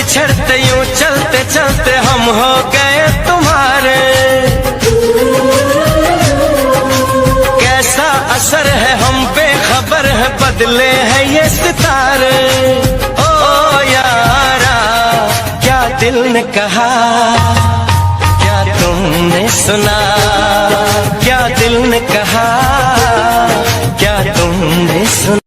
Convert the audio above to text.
बिछड़ते यूं चलते चलते हम हो गए तुम्हारे। कैसा असर है हम पे खबर है, बदले हैं ये सितारे। ओ यारा क्या दिल ने कहा, क्या तुमने सुना, क्या दिल ने कहा, क्या तुमने सुना।